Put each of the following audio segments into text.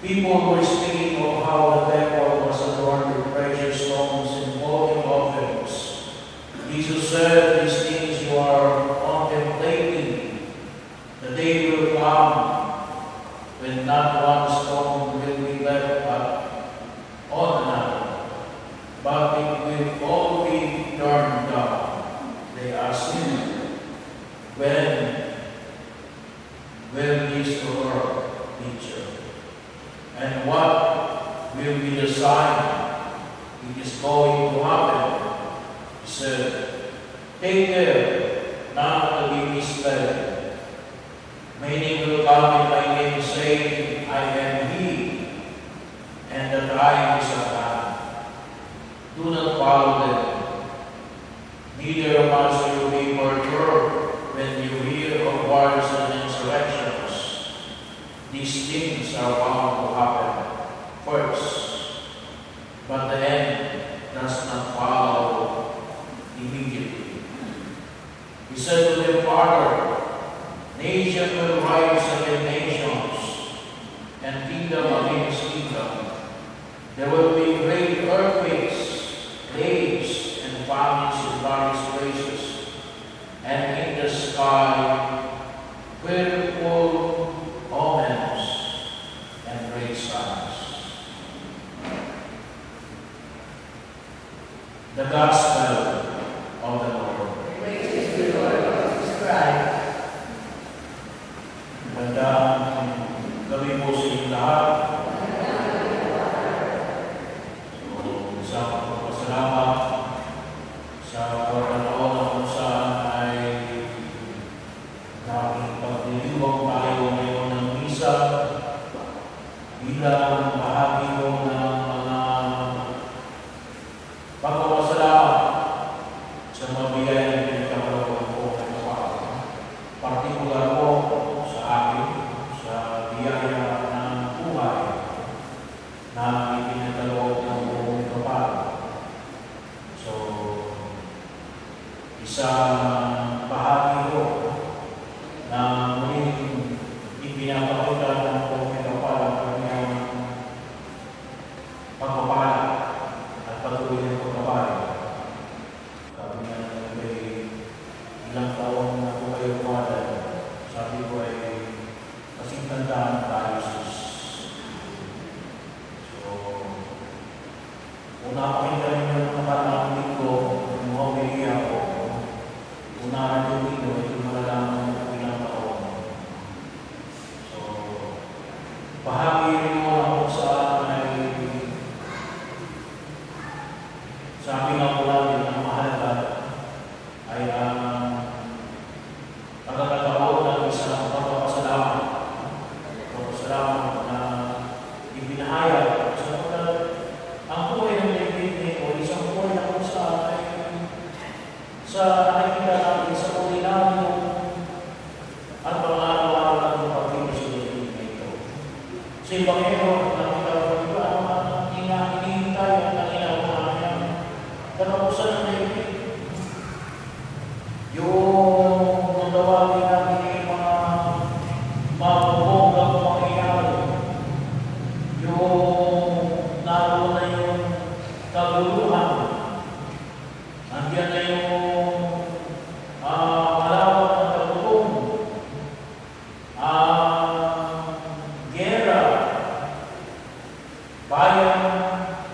People were speaking of how the temple was adorned with precious stones and floating offerings. Jesus said, "These things you are contemplating, the day will come when not one stone will be left on another, but it will all be turned down." They asked him, "When will this occur, teacher? And what will be the sign it is going to happen?" He said, "Take care not to be misled. Many will come in my name, saying, 'I am He,' and the time is at hand. Do not follow them. Neither must you be perturbed when you hear of wars and insurrections. These things are bound to happen first, but the end does not follow immediately." He said to them further, "Nation will rise against nations, and kingdom against kingdom. There will be great earthquakes, plagues, and famines in various places, and in the sky fearful omens and great signs." The Gospel of the Lord. Praise the Lord Jesus Christ. Magandang gabi po sa inyong lahat. Isang pagpasalamat sa pagkataon na kung saan ay nakikipagdiriwang tayo ngayon ng misa bilang bahagi ng mga pagpapasalamat sa mga biyaya ng pinagkakaroon po ng kapal. Partikular po sa akin, sa biyaya ng buhay na ipinagkaloob ng buong kapal. So, isang bahagi ko na muling ipinapakita ng buong kapal ang kanyang pagpapala at patuloy ng pagpapala. Sabi nga may ilang taon na po kayo pala, sabi ko ay kasing tandaan tayo sis. So, una pakinggan niyo ng nakarang linggo, yung humili ako, una yung linggo, ito malalaman ng ilang taon. So, bahagi rin mo na kung saan ay sabi nga po natin ang mahalaga ay ang pagkakataon ng isang pagpapasalamat. Pagpapasalamat na ibinahayag ang buhay ng Pilipino o isang buhay na kung saan ay sa nakikita natin sa kulinaryo at mga araw-araw ng pagpapino sa Pilipino. Sa Ebanghelyo, nakita ko ito, ang hinihintay ang kanilang mga katapusan ng Pilipino. Yung natawagin natin yung mga mabubonggang mangyayari, yung naroon na yung kaguluhan, nandiyan na yung malawak ng kagutom, gera, bayan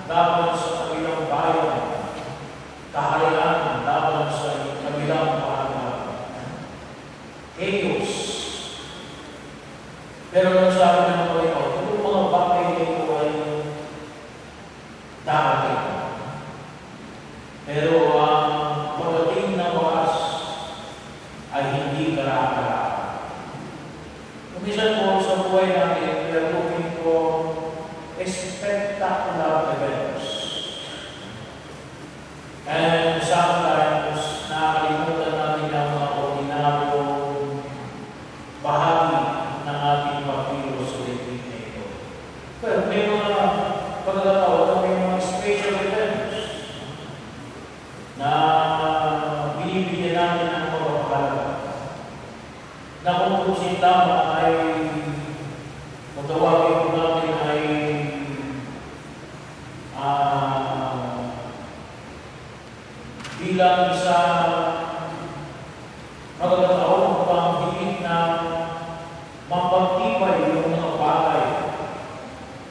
laban sa kabilang bayan, kaharian laban sa kabilang kaharian, chaos. Pero nung sabi ng Panginoon, yung mga bagay na ito ay darating. Pero ang pagdating na wakas ay hindi kara-kara. Kumisan po sa buhay natin, we are looking for spectacular events. And sometimes, nakakalimutan natin ang mga ordinaryong bahagi ng ating pagkilo sa daigdig na ito. Pero may mga pagkakataon na may mga special events na binibigyan natin ang pagpapahalaga. Na kung tama ay matawagin ko natin ay magkataon upang higit na mapagtibay yung mga bagay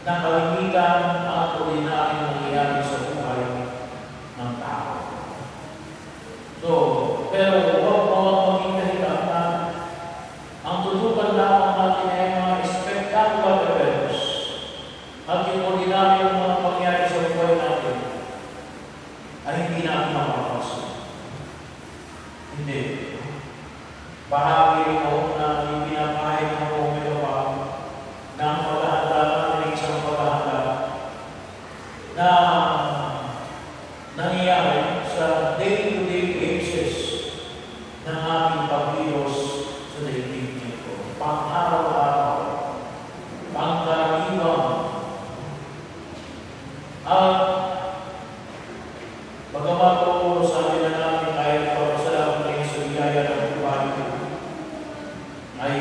na kalimitan at ordinaryong nangyayari sa buhay ng tao. So, pero huwag mo maging dahilan na ang tutukan lamang natin ay mga spectacular events at yung ordinaryong mga pangyayari sa buhay natin ay hindi natin mapapansin. Hindi. Bahagi ito na ipinapahid ng Panginoon na ang paghahanda natin ay isang paghahanda na nangyayari sa day-to-day basis ng ating pagkilos sa daigdig nito. Pang-araw-araw, pang-karaniwan, at bagamat po sabi na namin kahit pagpasalamat kayo sa biyaya ng buhay ko, ay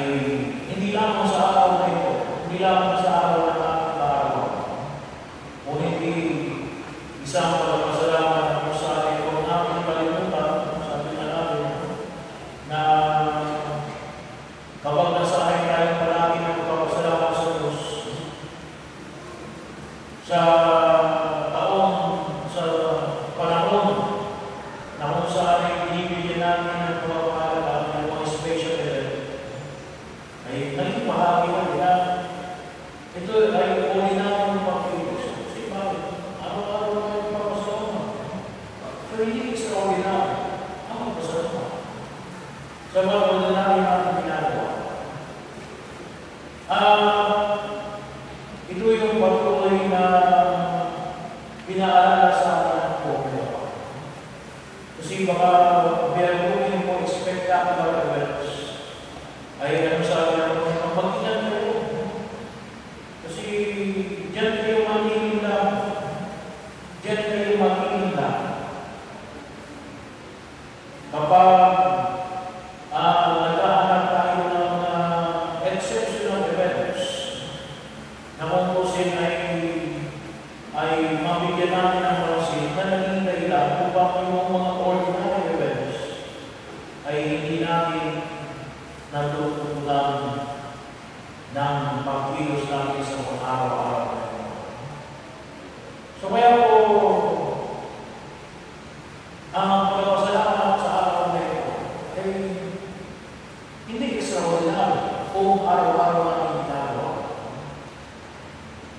hindi lamang sa araw na ito, hindi lamang sa araw na nakakaraw, o hindi isang pagpasalamat na kung sa atin kung namin kalimutan, sabi na namin, na kapag nasahay tayo palagi ng pagpasalamat sa Diyos, sa panahon na kung saan ay binibigyan natin ng pagpapahalaga ng mga special event, ay naging bahagi na nila. Ito ay uli natin ng pagkilos. Kasi bakit? Araw-araw na yung pagpasalamat. So hindi extraordinary ang pagpasalamat. Sa mga ordinary natin ginagawa. Ito yung patuloy na pinaalala sa atin ng Panginoon. Kasi baka biyagunin mo spectacular events ay ano sabi ng Panginoon, mag-ingat kayo. Kasi diyan kayo manginila. Diyan kayo manginila. Kapag naghahanap tayo ng exceptional events na kung kusin ay mabigyan natin ng masin na naging dahilan upang yung mga ordinary events ay hindi natin natutunan ng pagkilos natin sa mga araw-araw. So kaya po, ang pagpasalamat sa araw na ito ay hindi extraordinary kung araw-araw natin ginagawa.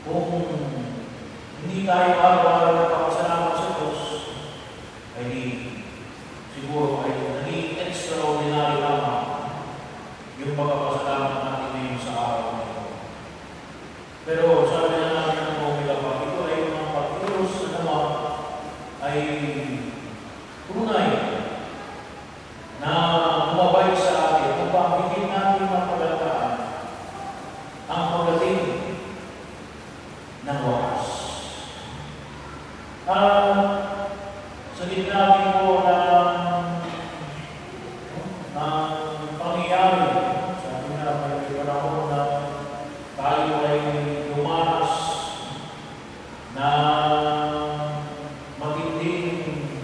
Kung hindi tayo araw-araw nagpapasalamat sa Diyos, ay siguro ay naging extraordinary lamang yung pagpapasalamat natin ngayon sa araw na ito. Pero sabi na natin ng Panginoon, ito ay mga pagkilos na naman ay tunay na umabay sa atin upang higit natin mapagandaan ang pagdating ng wakas. Sa gitna din po ng pangyayari, sabi na may panahon na tayo ay lumanas na matinding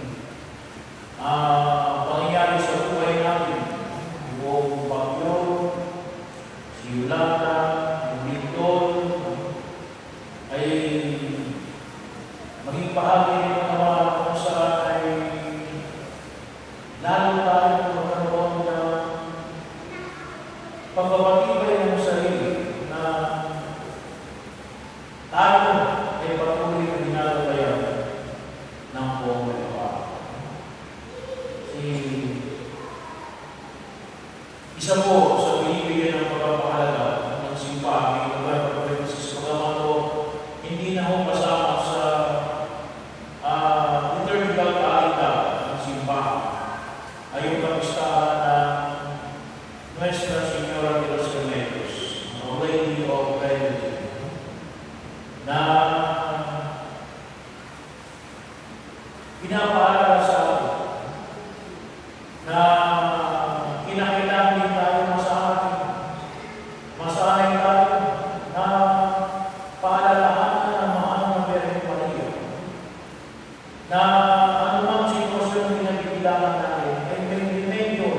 pangyayari sa buhay natin. Yung bagyo, si Yolanda, yung Lindol, ay maging bahagi ng mga kung saan ay lalo tayo magkaroon ng pagpapatibay ng sarili na tayo ay patuloy na ginagabayan ng Panginoon. Isa po sa binibigyan ng pagpapahalaga ng simbahan ng Lugar ng Francisco Gamato, hindi na ho kasama sa liturgical kalita ng simbahan ay yung kapistahan ng Nuestra Señora de los Remedios, Our Lady of Remedy, na pinapaalala sa atin na kinakailangan din tayo masanay tayo na paalalahanan ng mahal na Birhen Maria na anumang sitwasyon na pinagigilangan natin ay may remedyo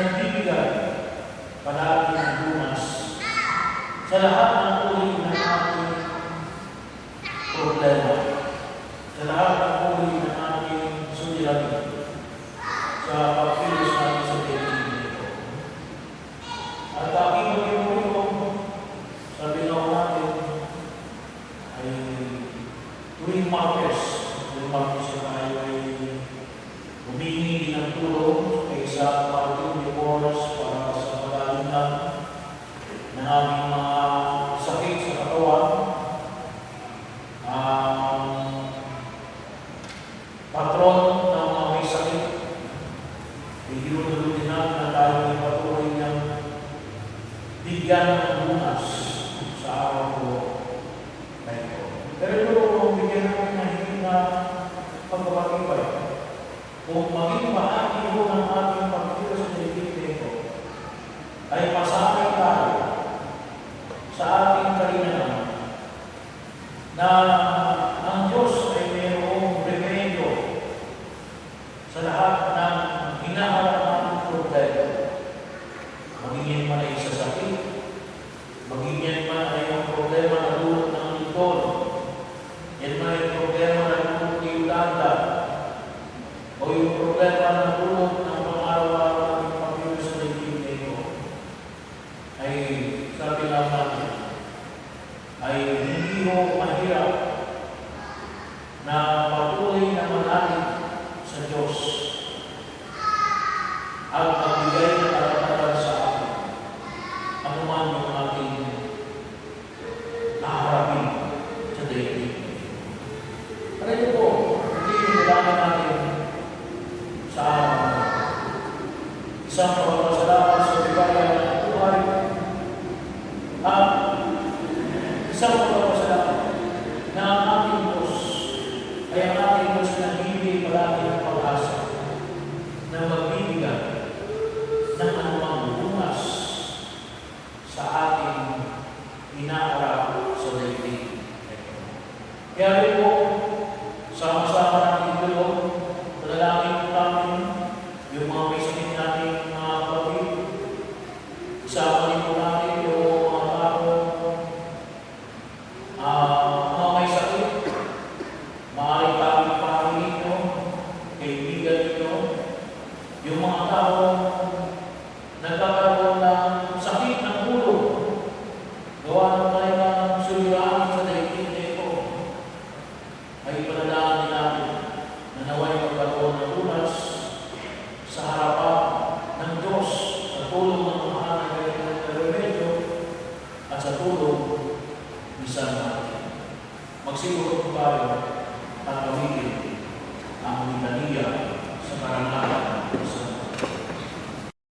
nagbibigay palagi ng lunas sa lahat ng uri ng ating problema, sa lahat ng uri ng ating suliranin, sa pagkilos natin sa dating ito. At aking magigulong sa binaw natin ay tuwing Martes na tayo ay humingi ng tulong kay San Martin de Porres para sa pag-aalingan ng aming mga sakit sa katawan. Ang patron ng mga may sakit, iginunulotin natin na tayo ay patuloy niyang bigyan ng lunas sa araw ko na ito. Pero ito, bigyan natin na hindi na pagpapatibay. Kung maging bahagi mo ng ating pagkita sa daigdig nito, ay pasakay tayo sa ating kalinahan na ang Diyos ay mayroong remedyo sa lahat ng hinaharap nating problema. Maging yan man ay sa sakit, maging yan man ay ang problema na dulot ng lindol, yan man ay problema na dulot ng ulanda, o yung problema na dulot ng pang-araw-araw ng pagkilos sa daigdig nito, ay sabi lang natin, ay hindi mo mahirap na patuloy na manalig sa Diyos at magbigay ng karapatan sa atin ano man yung ating naharapin sa daigdig. Pero ito po, hindi yung kailangan natin sa araw. Isang pagpapasalamat sa bigaya ng buhay at isang pagpapasalamat na ang ating Diyos ay ang ating Diyos na hindi palagi ng pag-asa na magbibigay ng anumang lunas sa ating inaarap sa daigdig. Kaya rin po, sama-sama natin tulong, palalangin namin yung mga may sakit natin mga kapatid. Isama rin po natin yung mga tao, mga may sakit, maaaring tawag pari ninyo, kaibigan ninyo, yung mga tao nagkakaroon ng sakit ng ulo, gawa ng kanilang suliranin sa daigdig nito, ay panalangin natin na naway magkaroon ng lunas sa harapan ng Diyos sa tulong ng mahal na remedyo at sa tulong ni San Martin. Magsiguro po tayo at gawin ang litania sa karangalan sa